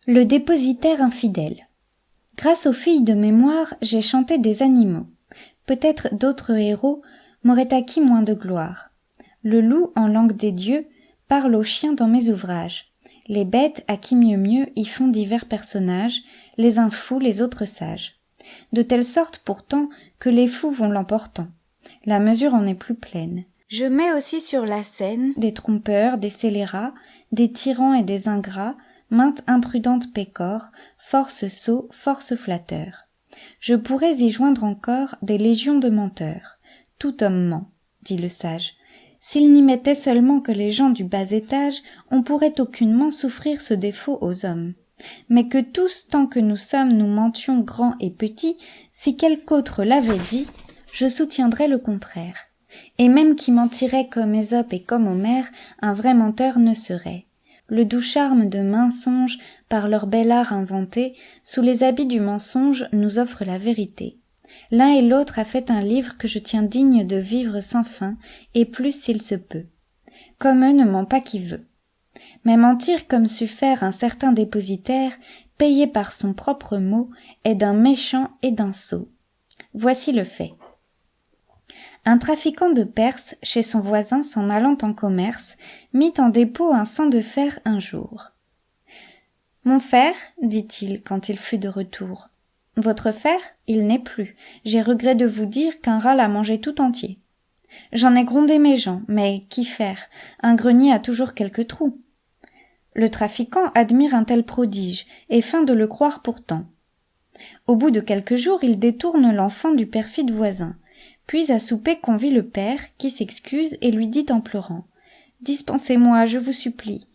Le dépositaire infidèle. Grâce aux filles de mémoire, j'ai chanté des animaux. Peut-être d'autres héros m'auraient acquis moins de gloire. Le loup, en langue des dieux, parle aux chiens dans mes ouvrages. Les bêtes, à qui mieux y font divers personnages, les uns fous, les autres sages. De telle sorte pourtant que les fous vont l'emportant. La mesure en est plus pleine. Je mets aussi sur la scène des trompeurs, des scélérats, des tyrans et des ingrats, maintes imprudentes pécores, force sots, force flatteurs. Je pourrais y joindre encore des légions de menteurs. Tout homme ment, dit le sage. S'il n'y mettait seulement que les gens du bas étage, on pourrait aucunement souffrir ce défaut aux hommes. Mais que tous, tant que nous sommes, nous mentions grands et petits, si quelque autre l'avait dit, je soutiendrais le contraire. Et même qui mentirait comme Ésope et comme Homère, un vrai menteur ne serait. Le doux charme de mensonges, par leur bel art inventé, sous les habits du mensonge, nous offre la vérité. L'un et l'autre a fait un livre que je tiens digne de vivre sans fin, et plus s'il se peut. Comme eux ne ment pas qui veut. Mais mentir comme sut faire un certain dépositaire, payé par son propre mot, est d'un méchant et d'un sot. Voici le fait. Un trafiquant de Perse, chez son voisin s'en allant en commerce, mit en dépôt un sang de fer un jour. « Mon fer, dit-il quand il fut de retour. « Votre fer, il n'est plus. J'ai regret de vous dire qu'un rat l'a mangé tout entier. J'en ai grondé mes gens, mais qu'y faire? Un grenier a toujours quelques trous. » Le trafiquant admire un tel prodige, et feint de le croire pourtant. Au bout de quelques jours, il détourne l'enfant du perfide voisin. Puis à souper convie le père, qui s'excuse et lui dit en pleurant « Dispensez-moi, je vous supplie.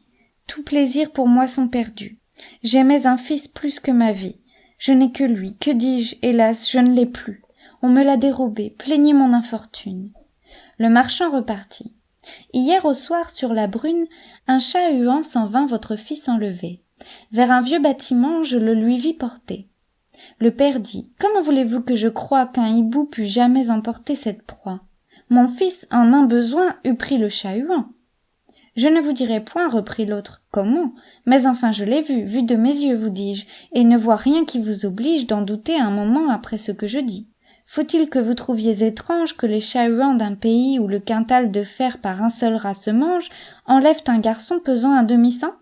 Tous plaisirs pour moi sont perdus. J'aimais un fils plus que ma vie. Je n'ai que lui. Que dis-je? Hélas, je ne l'ai plus. On me l'a dérobé. Plaignez mon infortune. » Le marchand repartit. « Hier au soir, sur la brune, un chat huant s'en vint votre fils enlever. Vers un vieux bâtiment, je le lui vis porter. » Le père dit « Comment voulez-vous que je croie qu'un hibou pût jamais emporter cette proie? Mon fils, en un besoin, eût pris le chat huant. » « Je ne vous dirai point, reprit l'autre, comment, mais enfin je l'ai vu de mes yeux, vous dis-je, et ne vois rien qui vous oblige d'en douter un moment après ce que je dis. Faut-il que vous trouviez étrange que les chats huants d'un pays où le quintal de fer par un seul rat se mange enlèvent un garçon pesant un demi-cent ?»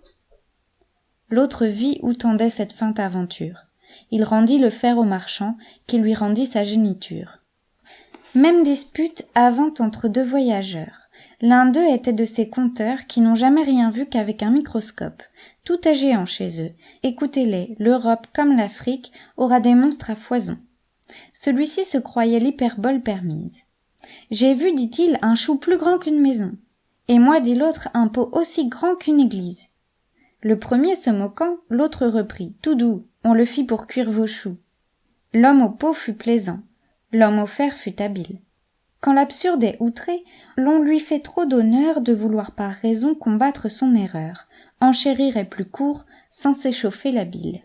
L'autre vit où tendait cette feinte aventure. Il rendit le fer au marchand, qui lui rendit sa géniture. Même dispute avint entre deux voyageurs. L'un d'eux était de ces conteurs qui n'ont jamais rien vu qu'avec un microscope. Tout est géant chez eux. Écoutez-les, l'Europe comme l'Afrique aura des monstres à foison. Celui-ci se croyait l'hyperbole permise. « J'ai vu, dit-il, un chou plus grand qu'une maison. Et moi, dit l'autre, un pot aussi grand qu'une église. » Le premier se moquant, l'autre reprit. « Tout doux, on le fit pour cuire vos choux. » L'homme au pot fut plaisant. L'homme au fer fut habile. Quand l'absurde est outré, l'on lui fait trop d'honneur de vouloir par raison combattre son erreur. Enchérir est plus court, sans s'échauffer la bile.